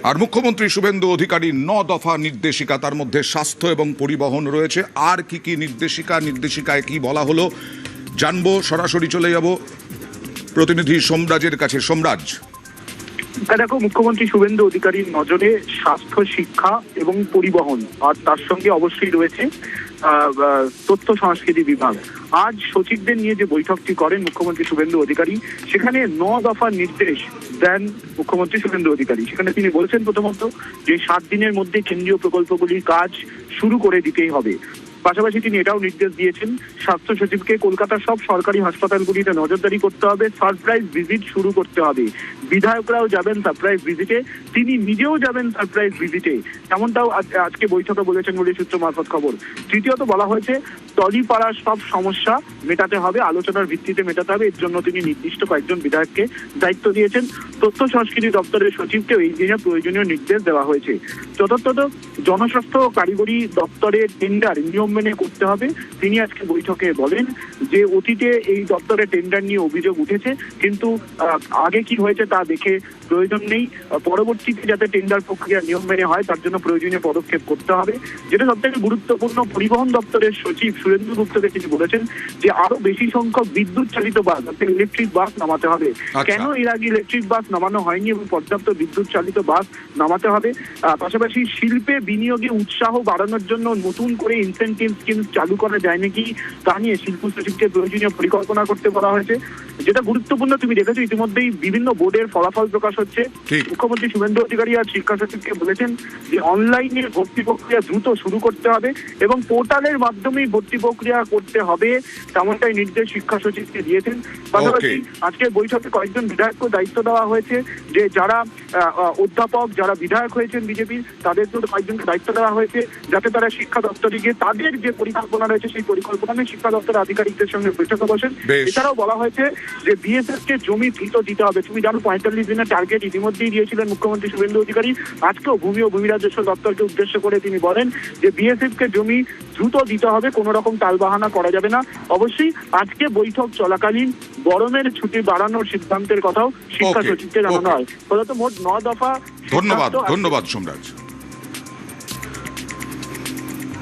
আর মুখ্যমন্ত্রী শুভেন্দু অধিকারী 9 দফা নির্দেশিকা, তার মধ্যে স্বাস্থ্য এবং পরিবহন রয়েছে। আর কি কি নির্দেশিকায় কি বলা হলো জানবো। সরাসরি চলে যাব প্রতিনিধি সোমরাজের কাছে। সোমরাজ, দেখো, মুখ্যমন্ত্রী শুভেন্দু অধিকারীর নজরে স্বাস্থ্য, শিক্ষা এবং পরিবহন, আর তার সঙ্গে অবশ্যই রয়েছে তথ্য সংস্কৃতি বিভাগ। আজ সচিবদের নিয়ে যে বৈঠকটি করেন মুখ্যমন্ত্রী শুভেন্দু অধিকারী, সেখানে 9 দফার নির্দেশ দেন মুখ্যমন্ত্রী শুভেন্দু অধিকারী। সেখানে তিনি বলছেন প্রথমত যে 7 দিনের মধ্যে কেন্দ্রীয় প্রকল্পগুলির কাজ শুরু করে দিতেই হবে। পাশাপাশি তিনি এটাও নির্দেশ দিয়েছেন স্বাস্থ্য সচিবকে কলকাতার সব সরকারি হাসপাতালগুলিতে নজরদারি করতে হবে, সারপ্রাইজ ভিজিট শুরু করতে হবে। বিধায়করাও যাবেন সারপ্রাইজ ভিজিটে, তিনি নিজেও যাবেন সারপ্রাইজ ভিজিটে, এমনটাও আজকে বৈঠকে বলেছেন বলে সূত্র মারফত খবর। তৃতীয়ত বলা হয়েছে টলিপাড়ার সব সমস্যা মেটাতে হবে, আলোচনার ভিত্তিতে মেটাতে হবে। এর জন্য তিনি নির্দিষ্ট কয়েকজন বিধায়ককে দায়িত্ব দিয়েছেন। তথ্য সংস্কৃতি দপ্তরের সচিবকেও এই দিনে প্রয়োজনীয় নির্দেশ দেওয়া হয়েছে। চতুর্থত জনস্বাস্থ্য ও কারিগরি দপ্তরের টেন্ডার নিয়ম মেনে করতে হবে। তিনি আজকে বৈঠকে বলেন যে অতীতে এই দপ্তরের টেন্ডার নিয়ে অভিযোগ উঠেছে, কিন্তু আগে কি হয়েছে তা দেখে প্রয়োজন নেই। পরবর্তীতে যাতে টেন্ডার প্রক্রিয়া নিয়ম মেনে হয় তার জন্য প্রয়োজনীয় পদক্ষেপ করতে হবে। যেটা সব থেকে গুরুত্বপূর্ণ, পরিবহন দপ্তরের সচিব সুরেন্দ্র গুপ্তকে তিনি বলেছেন যে আরো বেশি সংখ্যক বিদ্যুৎ চালিত বাস অর্থাৎ ইলেকট্রিক বাস নামাতে হবে। কেন এর আগে ইলেকট্রিক বাস নামানো হয়নি এবং পর্যাপ্ত বিদ্যুৎ চালিত বাস নামাতে হবে। পাশাপাশি শিল্পে বিনিয়োগে উৎসাহ বাড়ানোর জন্য নতুন করে ইনসেন্টিভ স্কিম চালু করা যায় নাকি তা নিয়ে শিল্প সচিবকে প্রয়োজনীয় পরিকল্পনা করতে বলা হয়েছে। যেটা গুরুত্বপূর্ণ, তুমি দেখেছো ইতিমধ্যেই বিভিন্ন বোর্ডের ফলাফল প্রকাশ হচ্ছে। মুখ্যমন্ত্রী শুভেন্দু অধিকারী আর শিক্ষা সচিবকে বলেছেন যে অনলাইনে ভর্তি প্রক্রিয়া দ্রুত শুরু করতে হবে এবং পোর্টালের মাধ্যমেই ভর্তি প্রক্রিয়া করতে হবে, তেমনটাই নির্দেশ শিক্ষা সচিবকে দিয়েছেন। পাশাপাশি আজকের বৈঠকে কয়েকজন বিধায়ককে দায়িত্ব দেওয়া হয়েছে যে যারা অধ্যাপক, যারা বিধায়ক হয়েছেন বিজেপির, তাদের জন্য কয়েকজনকে দায়িত্ব দেওয়া হয়েছে যাতে তারা শিক্ষা দপ্তরে গিয়ে তাদের যে পরিকল্পনা রয়েছে সেই পরিকল্পনা নিয়ে শিক্ষা দপ্তরের আধিকারিকদের সঙ্গে বৈঠকে বসেন। এছাড়াও বলা হয়েছে যে বিএসএফ কে জমি দ্রুত দিতে হবে। তুমি জানো 45 দিনের টার্গেট ইতিমধ্যেই দিয়েছিলেন মুখ্যমন্ত্রী শুভেন্দু অধিকারী। আজকেও ভূমি ও ভূমি রাজস্ব দপ্তরকে উদ্দেশ্য করে তিনি বলেন যে বিএসএফ কে জমি দ্রুত দিতে হবে, কোনো রকম টালবাহানা করা যাবে না। অবশ্যই আজকে বৈঠক চলাকালীন গরমের ছুটি বাড়ানোর সিদ্ধান্তের কথাও শিক্ষা সচিবকে জানানো হয়। ফলত মোট 9 দফা। ধন্যবাদ সোমরাজ।